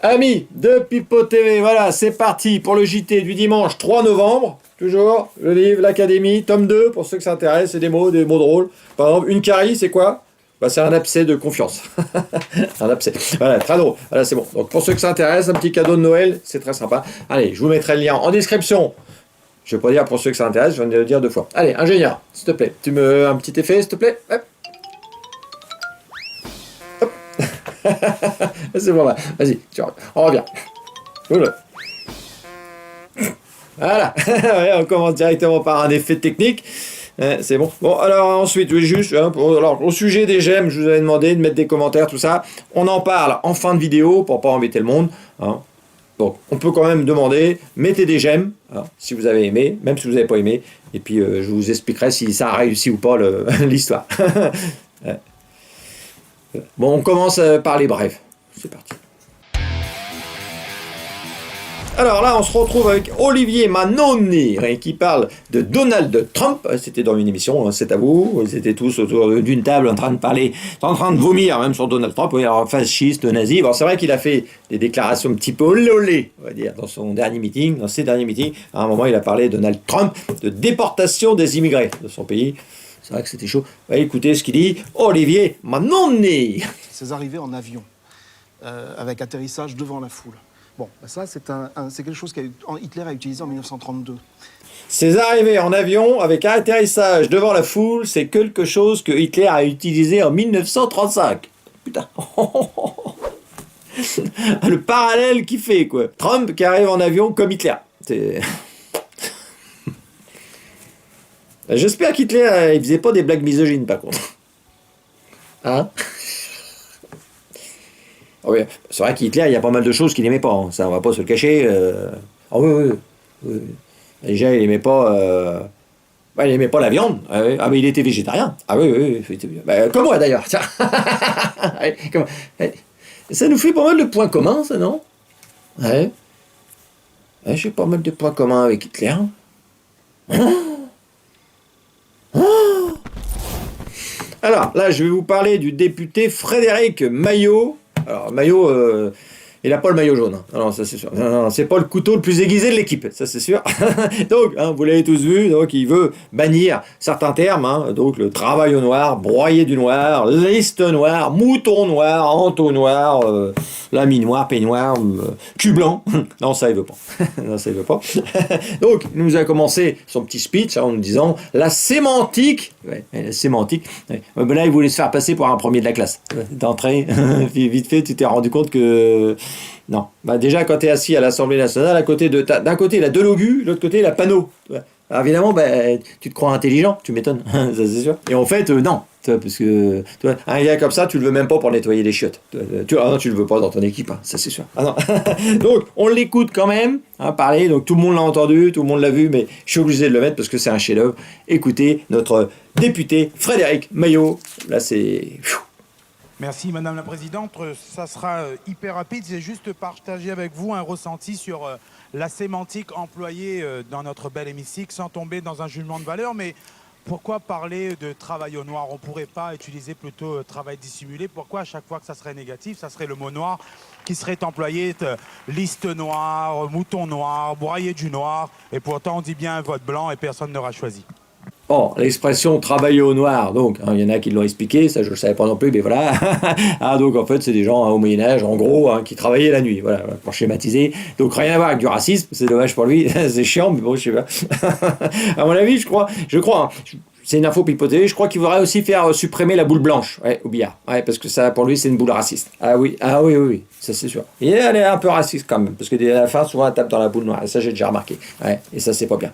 Amis de Pipo TV, voilà, c'est parti pour le JT du dimanche 3 novembre. Toujours, le livre, l'Académie, tome 2, pour ceux que ça intéresse, c'est des mots drôles. Par exemple, une carie, c'est quoi? Bah, c'est un abcès de confiance. Un abcès. Voilà, très drôle. Voilà, c'est bon. Donc, pour ceux que ça intéresse, un petit cadeau de Noël, c'est très sympa. Allez, je vous mettrai le lien en description. Je vais pas dire pour ceux que ça intéresse, je viens de le dire 2 fois. Allez, ingénieur, s'il te plaît. Tu me un petit effet, s'il te plaît? Hop. C'est bon là, vas-y, on revient. Oula. Voilà, ouais, on commence directement par un effet technique. C'est bon. Bon, alors ensuite, oui, juste, alors, au sujet des j'aime, je vous avais demandé de mettre des commentaires, tout ça. On en parle en fin de vidéo pour pas embêter le monde. Hein. Donc, on peut quand même demander, mettez des j'aime, hein, si vous avez aimé, même si vous n'avez pas aimé. Et puis, je vous expliquerai si ça a réussi ou pas l'histoire. Bon, on commence par les brèves. C'est parti. Alors là, on se retrouve avec Olivier Manoni, qui parle de Donald Trump. C'était dans une émission, c'est à vous. Ils étaient tous autour d'une table en train de parler, en train de vomir même sur Donald Trump. Oui, alors fasciste, nazi. Bon, c'est vrai qu'il a fait des déclarations un petit peu ololé, on va dire, dans ses derniers meetings. À un moment, il a parlé de Donald Trump, de déportation des immigrés de son pays. C'est vrai que c'était chaud. Écoutez ce qu'il dit, Olivier Manoni. Ses arrivées en avion, avec atterrissage devant la foule. Bon, ça, c'est quelque chose que Hitler a utilisé en 1932. Ces arrivées en avion avec atterrissage devant la foule, c'est quelque chose que Hitler a utilisé en 1935. Putain. Le parallèle qu'il fait, quoi. Trump qui arrive en avion comme Hitler. C'est... J'espère qu'Hitler, il faisait pas des blagues misogynes, par contre. Hein? Oh oui, c'est vrai qu'Hitler, il y a pas mal de choses qu'il n'aimait pas. Hein. Ça, on va pas se le cacher. Ah oui. Déjà, il aimait pas... il aimait pas la viande. Ah, mais il était végétarien. Ah oui. Comme moi, d'ailleurs. Tiens. Ça nous fait pas mal de points communs, ça, non? Ouais. J'ai pas mal de points communs avec Hitler. Alors, là, je vais vous parler du député Frédéric Maillot. Alors, Maillot, il n'a pas le maillot jaune. Hein. Non, ça c'est sûr. Non, c'est pas le couteau le plus aiguisé de l'équipe, ça c'est sûr. Donc, hein, vous l'avez tous vu, donc il veut bannir certains termes. Hein, donc, le travail au noir, broyer du noir, liste noire, mouton noir, entonnoir, lami noir, peignoir, cul blanc. Non, ça il veut pas. Non, ça il veut pas. Donc, il nous a commencé son petit speech en nous disant la sémantique. Ouais, la sémantique. Ouais. Ben là, il voulait se faire passer pour un premier de la classe. D'entrée, vite fait, tu t'es rendu compte que... Non. Bah déjà, quand tu es assis à l'Assemblée nationale, d'un côté, la Delogu, de l'autre côté, la Panot. Alors évidemment, tu te crois intelligent, tu m'étonnes, ça c'est sûr. Et en fait, non. Parce que un gars comme ça, tu le veux même pas pour nettoyer les chiottes. Non, tu le veux pas dans ton équipe, hein, ça c'est sûr. Ah non. Donc, on l'écoute quand même, hein, parler. Donc, tout le monde l'a entendu, tout le monde l'a vu, mais je suis obligé de le mettre parce que c'est un chef-d'œuvre. Écoutez notre député Frédéric Maillot. Là, c'est... Merci Madame la Présidente, ça sera hyper rapide, c'est juste partager avec vous un ressenti sur la sémantique employée dans notre bel hémicycle sans tomber dans un jugement de valeur, mais pourquoi parler de travail au noir? On ne pourrait pas utiliser plutôt travail dissimulé? Pourquoi à chaque fois que ça serait négatif, ça serait le mot noir qui serait employé, liste noire, mouton noir, broyer du noir, et pourtant on dit bien un vote blanc et personne n'aura choisi. Bon, l'expression travailler au noir, donc, il y en a qui l'ont expliqué, ça je ne savais pas non plus, mais voilà. Donc en fait, c'est des gens au Moyen-Âge, en gros, qui travaillaient la nuit, voilà, pour schématiser. Donc rien à voir avec du racisme, c'est dommage pour lui, c'est chiant, mais bon, je sais pas. À mon avis, je crois, c'est une info pipotée, je crois qu'il voudrait aussi faire supprimer la boule blanche, au billard. Ouais, parce que ça, pour lui, c'est une boule raciste. Ah oui, ça c'est sûr. Et elle est un peu raciste quand même, parce que à la fin, souvent, elle tape dans la boule noire, et ça j'ai déjà remarqué. Ouais, et ça, c'est pas bien.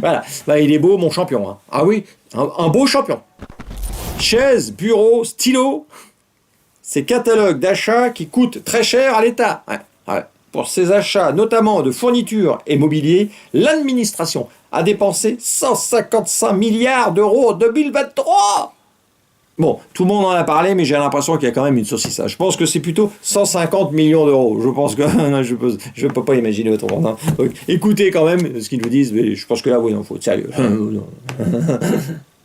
Voilà, il est beau, mon champion. Hein. Ah oui, un beau champion. Chaise, bureau, stylo, ces catalogues d'achats qui coûtent très cher à l'État. Ouais. Pour ces achats, notamment de fournitures et mobilier, l'administration a dépensé 155 milliards d'euros en 2023. Bon, tout le monde en a parlé, mais j'ai l'impression qu'il y a quand même une saucissage. Je pense que c'est plutôt 150 millions d'euros. Je pense que je ne peux pas imaginer autrement. Non. Donc, écoutez quand même ce qu'ils nous disent, mais je pense que là, oui, il faut être sérieux.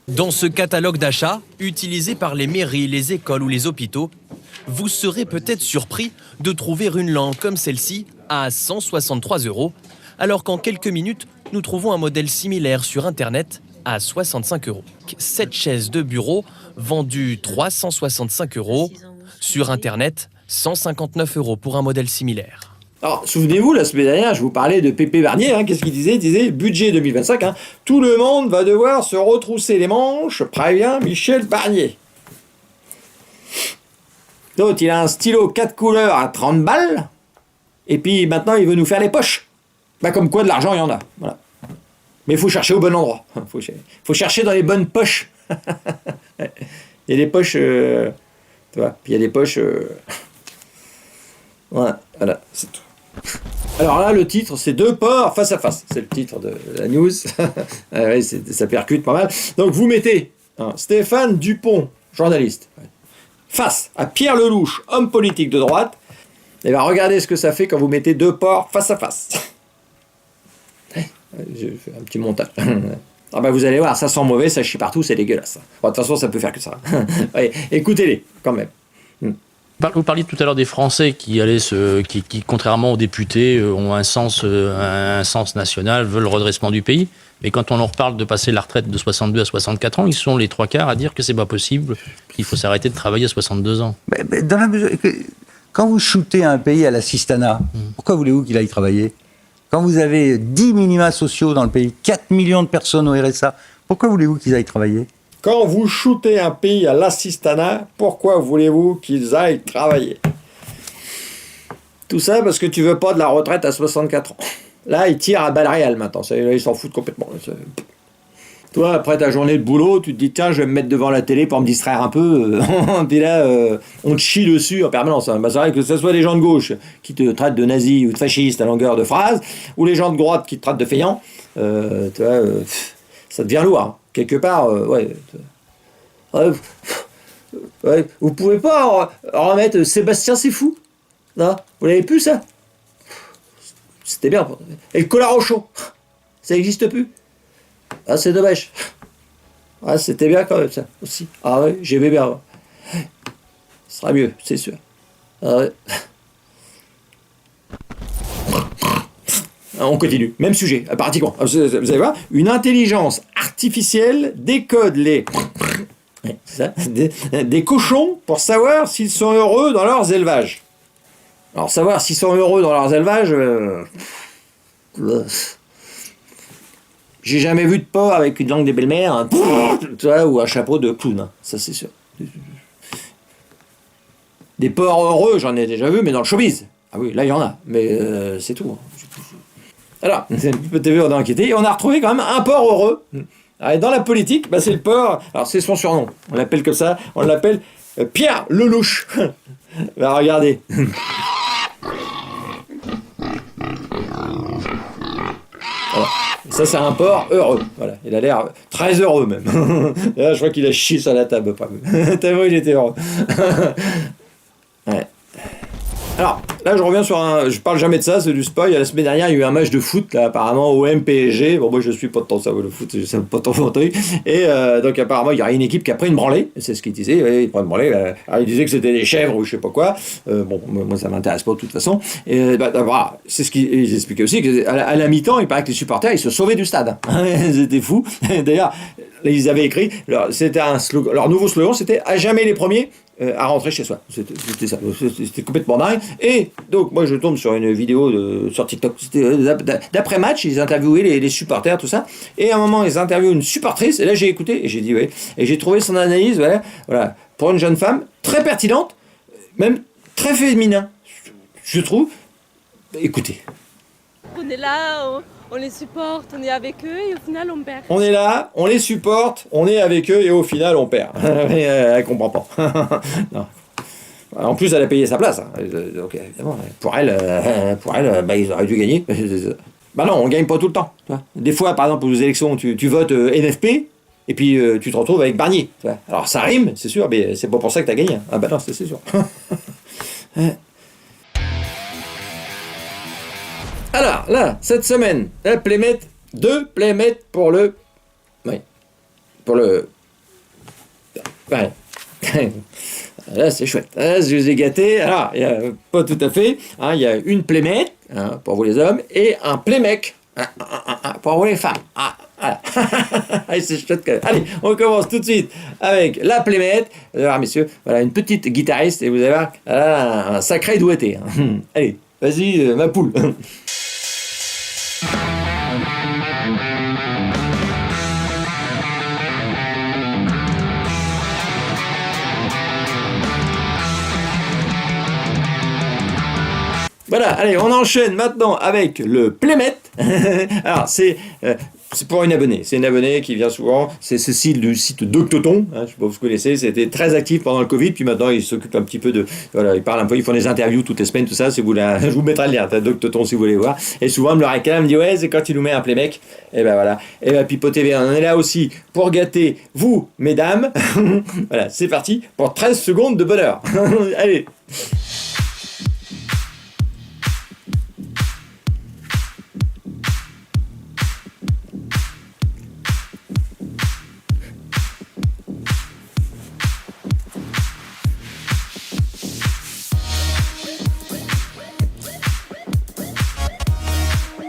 Dans ce catalogue d'achats, utilisé par les mairies, les écoles ou les hôpitaux, Vous serez peut-être surpris de trouver une lampe comme celle-ci à 163 €, alors qu'en quelques minutes, nous trouvons un modèle similaire sur Internet à 65 €. Cette chaise de bureau vendue 365 €, sur Internet 159 € pour un modèle similaire. Alors, souvenez-vous, la semaine dernière, je vous parlais de Pépé Barnier, qu'est-ce qu'il disait? Il disait, budget 2025, tout le monde va devoir se retrousser les manches, prévient Michel Barnier. L'autre, il a un stylo 4 couleurs à 30 balles, et puis maintenant, il veut nous faire les poches. Comme quoi, de l'argent, il y en a. Voilà. Mais il faut chercher au bon endroit. Il faut chercher dans les bonnes poches. Il y a des poches... tu vois, puis il y a des poches... Voilà, c'est tout. Alors là, le titre, c'est Deux porcs face à face. C'est le titre de la news. Ouais, ça percute pas mal. Donc vous mettez Stéphane Dupont, journaliste, face à Pierre Lelouch, homme politique de droite. Et bien regardez ce que ça fait quand vous mettez deux porcs face à face. Je fais un petit montage. Vous allez voir, ça sent mauvais, ça chie partout, c'est dégueulasse. De toute façon, ça peut faire que ça. Ouais, écoutez-les, quand même. Vous parliez tout à l'heure des Français qui contrairement aux députés, ont un sens national, veulent le redressement du pays. Mais quand on leur parle de passer la retraite de 62 à 64 ans, ils sont les 3/4 à dire que c'est pas possible, qu'il faut s'arrêter de travailler à 62 ans. Mais dans la mesure quand vous shootez un pays à l'assistanat, pourquoi voulez-vous qu'il aille travailler? Quand vous avez 10 minima sociaux dans le pays, 4 millions de personnes au RSA, pourquoi voulez-vous qu'ils aillent travailler? Quand vous shootez un pays à l'assistanat, pourquoi voulez-vous qu'ils aillent travailler? Tout ça parce que tu veux pas de la retraite à 64 ans. Là, ils tirent à balles réelles maintenant. Ils s'en foutent complètement. Toi, après ta journée de boulot, tu te dis, tiens, je vais me mettre devant la télé pour me distraire un peu. Puis là, on te chie dessus en permanence. C'est vrai que ce soit les gens de gauche qui te traitent de nazi ou de fasciste à longueur de phrase, ou les gens de droite qui te traitent de feignant, tu vois, ça devient lourd. Quelque part, vous pouvez pas remettre Sébastien, c'est fou. Non, vous l'avez plus, ça? C'était bien. Et le collar au chaud, ça n'existe plus. C'est dommage. C'était bien quand même, ça, aussi. J'aimais bien. Ce sera mieux, c'est sûr. On continue. Même sujet, pratiquement. Vous allez voir, une intelligence artificielle décode des cochons pour savoir s'ils sont heureux dans leurs élevages. Alors, savoir s'ils sont heureux dans leurs élevages... J'ai jamais vu de porc avec une langue de belle-mère, ou un chapeau de clown, ça c'est sûr. Des porcs heureux, j'en ai déjà vu, mais dans le showbiz. Ah oui, là il y en a, mais c'est tout. Alors, c'est un peu TV, on a enquêté, et on a retrouvé quand même un porc heureux. Alors, dans la politique, c'est le porc, alors c'est son surnom, on l'appelle comme ça, on l'appelle Pierre Lelouch. Regardez. Voilà. Ça, c'est un porc heureux. Voilà. Il a l'air très heureux, même. Et là, je crois qu'il a chié sur la table. Tellement il était heureux. Ouais. Alors, là, je reviens sur je parle jamais de ça, c'est du spoil. La semaine dernière, il y a eu un match de foot, là, apparemment, au MPSG. Bon, moi, je suis pas tant ça, le foot, c'est pas tant mon truc. Et donc, apparemment, il y a une équipe qui a pris une branlée. C'est ce qu'il disait. Ouais, il prend une branlée. Alors, il disait que c'était des chèvres ou je sais pas quoi. Bon, moi, ça m'intéresse pas de toute façon. Et voilà, c'est ce qu'il expliquait aussi. À la mi-temps, il paraît que les supporters, ils se sauvaient du stade. C'était fou. D'ailleurs, ils avaient écrit, c'était un slogan, leur nouveau slogan, c'était « À jamais les premiers ». À rentrer chez soi. C'était ça. C'était complètement dingue. Et donc, moi, je tombe sur une vidéo sur TikTok. C'était d'après-match, ils interviewaient les supporters, tout ça. Et à un moment, ils interviewent une supportrice. Et là, j'ai écouté et j'ai dit, oui. Et j'ai trouvé son analyse, voilà, pour une jeune femme, très pertinente, même très féminin, je trouve. Écoutez. On est là, on les supporte, on est avec eux et au final on perd. On est là, on les supporte, on est avec eux et au final on perd. Elle comprend pas. Non. En plus, elle a payé sa place. Donc évidemment, pour elle, ils auraient dû gagner. Non, on gagne pas tout le temps. Des fois, par exemple, aux élections, tu votes NFP et puis tu te retrouves avec Barnier. Alors ça rime, c'est sûr, mais c'est pas pour ça que tu as gagné. Ah non, c'est sûr. Alors, là, cette semaine, la Playmate, 2 Playmates pour le... Oui. Pour le... Ouais. Là, c'est chouette. Là, je vous ai gâté. Alors, il y a, pas tout à fait. Hein, il y a une playmate, hein, pour vous les hommes, et un playmec, pour vous les femmes. Ah, voilà. Allez, c'est chouette quand même. Allez, on commence tout de suite avec la playmate. Alors, messieurs, voilà, une petite guitariste, et vous allez voir, un sacré doigté. Hein. Allez, vas-y, ma poule. Voilà, allez, on enchaîne maintenant avec le playmate. Alors, c'est pour une abonnée. C'est une abonnée qui vient souvent. C'est Cécile du site Doctoton. Hein, je ne sais pas si vous connaissez. C'était très actif pendant le Covid. Puis maintenant, il s'occupe un petit peu de. Voilà, il parle un peu. Ils font des interviews toutes les semaines, tout ça. Si vous la, je vous mettrai le lien. Doctoton, si vous voulez voir. Et souvent, elle me le réclame. Elle me dit, ouais, c'est quand il nous met un playmec. Et ben voilà. Et ben, Pipo TV, on est là aussi pour gâter vous, mesdames. Voilà, c'est parti pour 13 secondes de bonheur. Allez.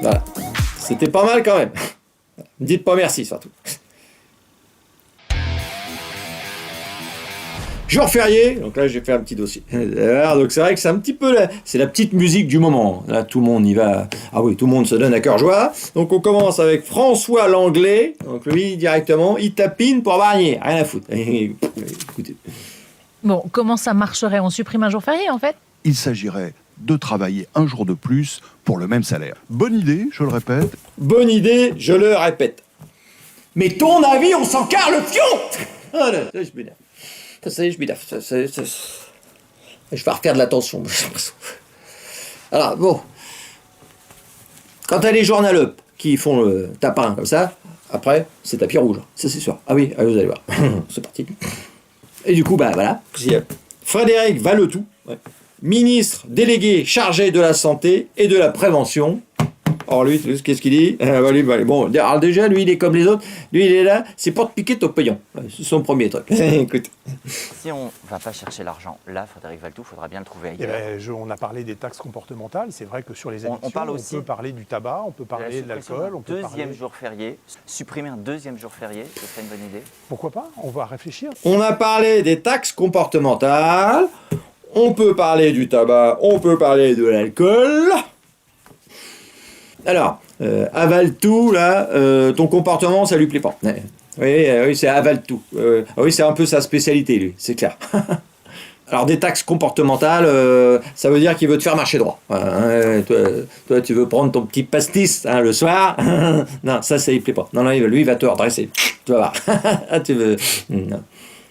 Voilà. C'était pas mal quand même. Ne dites pas merci surtout. Jour férié, donc là j'ai fait un petit dossier. Alors, donc c'est vrai que c'est un petit peu c'est la petite musique du moment. Là tout le monde y va. Ah oui, tout le monde se donne à cœur joie. Donc on commence avec François Langlais. Donc lui directement, il tapine pour varier, rien à foutre. Écoutez. Bon, comment ça marcherait? On supprime un jour férié en fait? Il s'agirait de travailler un jour de plus pour le même salaire. Bonne idée, je le répète. Bonne idée, je le répète. Mais ton avis, on s'en carre le fion. Ah là, ça, je m'énerve. Ça y est, je m'énerve. Je vais refaire de l'attention, j'ai l'impression. Alors, bon. Quand t'as les journalopes qui font le tapin comme ça, après, c'est tapis rouge. Ça, c'est sûr. Ah oui, allez, vous allez voir. C'est parti. Et du coup, bah voilà. Frédéric Valletoux, ouais, ministre délégué chargé de la santé et de la prévention. Or lui, qu'est-ce qu'il dit? Bon, alors déjà, lui, il est comme les autres. Lui, il est là, c'est pour te piquer ton pognon. C'est son premier truc. Écoute. Si on va pas chercher l'argent là, Frédéric Valletoux, il faudra bien le trouver ailleurs. On a parlé des taxes comportementales. C'est vrai que sur les addictions, on peut parler du tabac, on peut parler de l'alcool. On peut deuxième jour férié. Supprimer un deuxième jour férié, ce serait une bonne idée. Pourquoi pas? On va réfléchir. On a parlé des taxes comportementales. On peut parler du tabac. On peut parler de l'alcool. Alors, avale tout, là, ton comportement, ça lui plaît pas. Oui, c'est avale tout. Oui, c'est un peu sa spécialité, lui, c'est clair. Alors, des taxes comportementales, ça veut dire qu'il veut te faire marcher droit. Toi, tu veux prendre ton petit pastis hein, le soir. Non, ça lui plaît pas. Non, lui, il va te redresser. Tu vas voir. Tu veux... Non.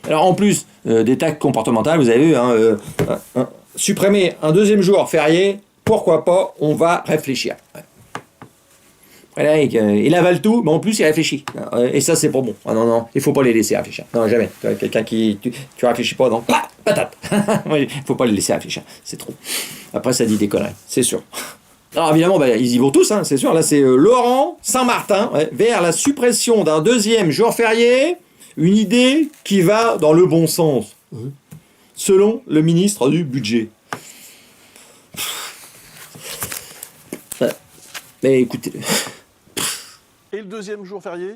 Alors, en plus des taxes comportementales, vous avez vu, supprimer un deuxième jour férié, pourquoi pas, on va réfléchir. Voilà, il avale tout, mais en plus il réfléchit. Et ça, c'est pas bon. Ah non, il faut pas les laisser réfléchir. Non, jamais. Quelqu'un qui... Tu réfléchis pas, non. Patate. Il faut pas les laisser réfléchir. C'est trop. Après, ça dit des conneries, c'est sûr. Alors évidemment, ils y vont tous, hein, c'est sûr. Là, c'est Laurent Saint-Martin, vers la suppression d'un deuxième jour férié. Une idée qui va dans le bon sens, selon le ministre du Budget. Mais écoutez... Et le deuxième jour férié,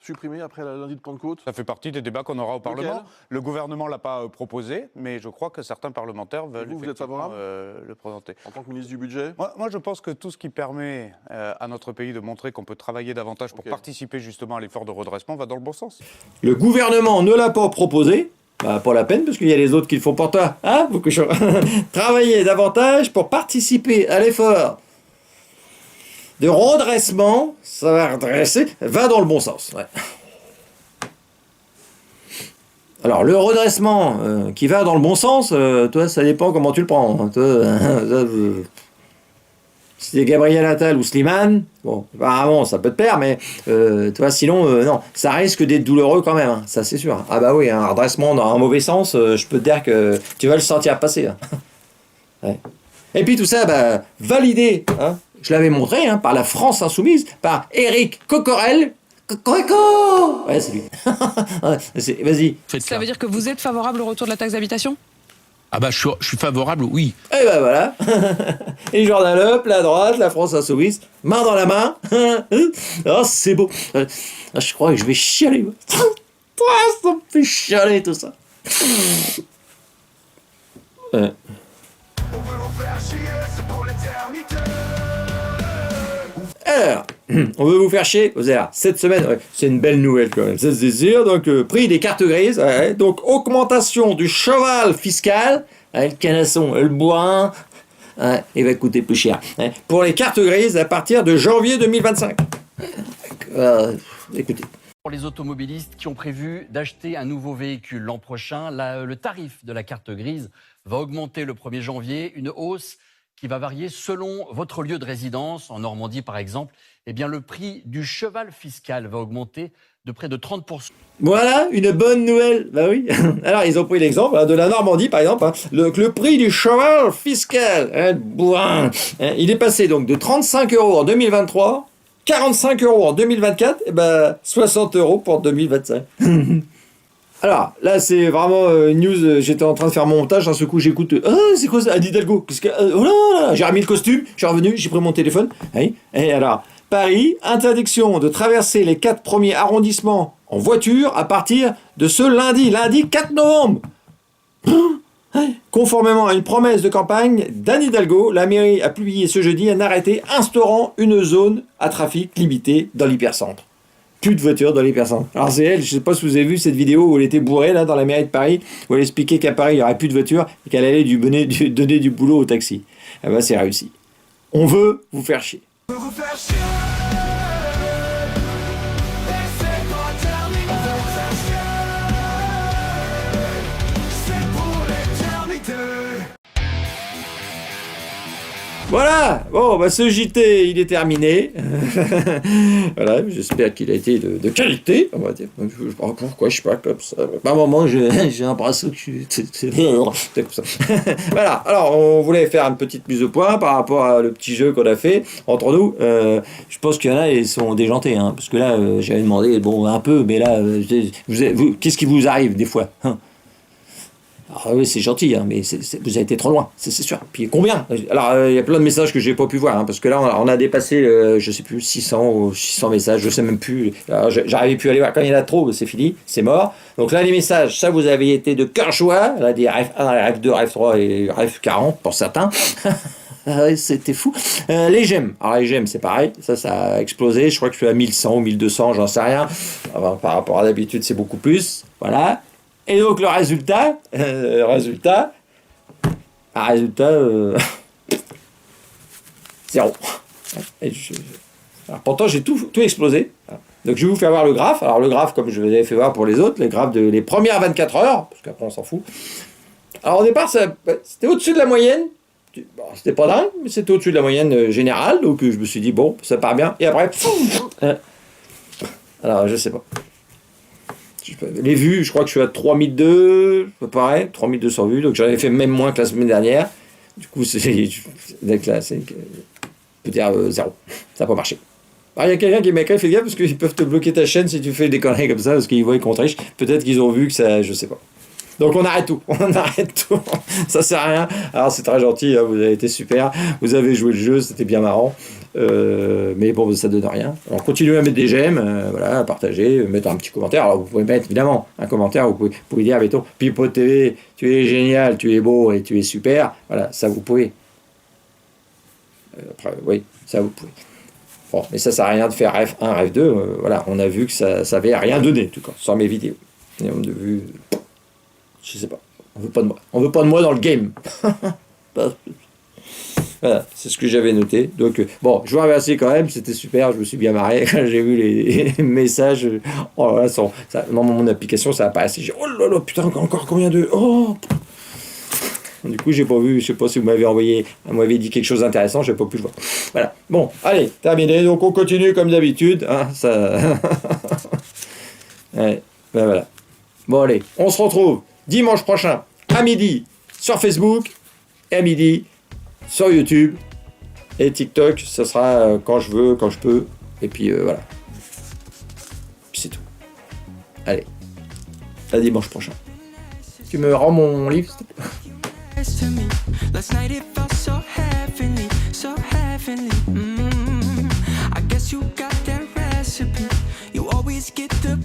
supprimé après la lundi de Pentecôte? Ça fait partie des débats qu'on aura au Parlement. Le gouvernement ne l'a pas proposé, mais je crois que certains parlementaires veulent vous êtes favorable le présenter. En tant que ministre du Budget? Moi, je pense que tout ce qui permet à notre pays de montrer qu'on peut travailler davantage pour participer justement à l'effort de redressement va dans le bon sens. Le gouvernement ne l'a pas proposé. Pas la peine, parce qu'il y a les autres qui le font pour toi. Hein, vous travailler davantage pour participer à l'effort de redressement, ça va redresser, va dans le bon sens. Ouais. Alors, le redressement qui va dans le bon sens, toi, ça dépend comment tu le prends. Si c'est Gabriel Attal ou Slimane, bon, apparemment, ça peut te plaire, mais toi, sinon, non, ça risque d'être douloureux quand même, hein, ça c'est sûr. Ah bah oui, un redressement dans un mauvais sens, je peux te dire que tu vas le sentir passer. Hein. Ouais. Et puis tout ça, validé, hein, je l'avais montré, hein, par la France Insoumise, par Éric Coquerel. Cocorico. Ouais, c'est lui. Vas-y. Ça veut dire que vous êtes favorable au retour de la taxe d'habitation? Ah bah je suis favorable, oui. Et ben voilà. Et Jordan Up, la droite, la France insoumise, main dans la main. Oh, c'est beau. Je crois que je vais chialer. Ça me fait chialer tout ça. Alors, on veut vous faire chier, vous allez voir, cette semaine, ouais, c'est une belle nouvelle quand même, ça c'est sûr, donc prix des cartes grises, ouais, donc augmentation du cheval fiscal, ouais, le canasson, le bourrin, ouais, il va coûter plus cher, ouais, pour les cartes grises à partir de janvier 2025. Écoutez. Pour les automobilistes qui ont prévu d'acheter un nouveau véhicule l'an prochain, le tarif de la carte grise va augmenter le 1er janvier, une hausse qui va varier selon votre lieu de résidence. En Normandie, par exemple, eh bien, le prix du cheval fiscal va augmenter de près de 30%. Voilà, une bonne nouvelle. Bah oui. Alors, ils ont pris l'exemple hein, de la Normandie, par exemple. Hein, le prix du cheval fiscal, hein, bourrin, hein, il est passé donc de 35 € en 2023, 45 € en 2024, et ben 60 € pour 2025. Alors, là, c'est vraiment une news. J'étais en train de faire mon montage. D'un seul coup, j'écoute. Ah, c'est quoi ça? Anne Hidalgo. Oh là là, j'ai remis le costume. Je suis revenu. J'ai pris mon téléphone. Oui. Et alors, Paris, interdiction de traverser les 4 premiers arrondissements en voiture à partir de ce lundi 4 novembre. Conformément à une promesse de campagne d'Anne Hidalgo, la mairie a publié ce jeudi un arrêté instaurant une zone à trafic limité dans l'hypercentre. Plus de voitures dans l'hypercentre. Alors c'est elle, je sais pas si vous avez vu cette vidéo où elle était bourrée là dans la mairie de Paris, où elle expliquait qu'à Paris il n'y aurait plus de voitures et qu'elle allait donner du boulot au taxi. Eh ben c'est réussi. On veut vous faire chier. Voilà, bon, bah ce JT, il est terminé. Voilà, j'espère qu'il a été de qualité, on va dire. Je sais pas pourquoi je suis pas comme ça. Par moment, j'ai l'impression que c'est comme ça. Voilà, alors on voulait faire une petite mise au point par rapport à le petit jeu qu'on a fait entre nous. Je pense qu'il y en a, ils sont déjantés, hein, parce que là, j'avais demandé, bon, un peu, mais là, qu'est-ce qui vous arrive des fois hein? Alors oui, c'est gentil, hein, mais vous avez été trop loin, c'est sûr. Puis combien? Alors, il y a plein de messages que j'ai pas pu voir, hein, parce que là, on a dépassé, je sais plus, 600 ou 600 messages, je sais même plus. Alors, j'arrivais plus à aller voir. Quand il y en a trop, c'est fini, c'est mort. Donc là, les messages, ça, vous avez été de cœur joie. Là, des ref 1, ref 2, ref 3 et ref 40 pour certains. C'était fou. Les gemmes. Alors, les gemmes, c'est pareil. Ça a explosé. Je crois que je suis à 1100 ou 1200, j'en sais rien. Enfin, par rapport à d'habitude, c'est beaucoup plus. Voilà. Et donc le résultat, zéro. Alors, pourtant j'ai tout explosé. Donc je vais vous faire voir le graphe. Alors le graphe, comme je vous avais fait voir pour les autres, les graphes les premières 24 heures, parce qu'après on s'en fout. Alors au départ, c'était au-dessus de la moyenne. Bon, c'était pas dingue, mais c'était au-dessus de la moyenne générale. Donc je me suis dit, bon, ça part bien. Et après, alors je sais pas. Les vues, je crois que je suis à 3002, pareil, 3200 vues, donc j'en avais fait même moins que la semaine dernière. Du coup, je peux dire zéro. Ça n'a pas marché. Alors, il y a quelqu'un qui m'a écrit, fais gaffe, parce qu'ils peuvent te bloquer ta chaîne si tu fais des conneries comme ça, parce qu'ils voient qu'on triche. Peut-être qu'ils ont vu que ça, je sais pas. Donc on arrête tout, ça sert à rien. Alors c'est très gentil, hein, vous avez été super, vous avez joué le jeu, c'était bien marrant, mais bon, ça donne rien. Alors continuez à mettre des j'aime, voilà, à partager, mettre un petit commentaire. Alors vous pouvez mettre évidemment un commentaire, vous pouvez dire, mettons, Pipo TV, tu es génial, tu es beau et tu es super, voilà, ça vous pouvez. Après, oui, ça vous pouvez. Bon, mais ça sert à rien de faire ref 1, ref 2, voilà, on a vu que ça avait rien donné, en tout cas, sur mes vidéos. Et on a vu... Je sais pas. On veut pas de moi. On veut pas de moi dans le game. Voilà, c'est ce que j'avais noté. Donc, bon, je vous remercie quand même. C'était super. Je me suis bien marré quand j'ai vu les messages. Oh là, dans mon application, ça apparaît. J'ai oh là là, putain, encore combien de. Oh. Du coup, j'ai pas vu. Je sais pas si vous m'avez envoyé. Vous m'avez dit quelque chose d'intéressant. J'ai pas pu le voir. Voilà. Bon, allez, terminé. Donc, on continue comme d'habitude. Hein, ça. Ouais, ben voilà. Bon, allez, on se retrouve dimanche prochain à midi sur Facebook et à midi sur YouTube et TikTok. Ce sera quand je veux, quand je peux. Et puis voilà. Puis c'est tout. Allez, à dimanche prochain. Tu me rends mon livre, s'il te plaît ? best to me. Last night it felt so heavenly, so heavenly. I guess you got that recipe. You always get the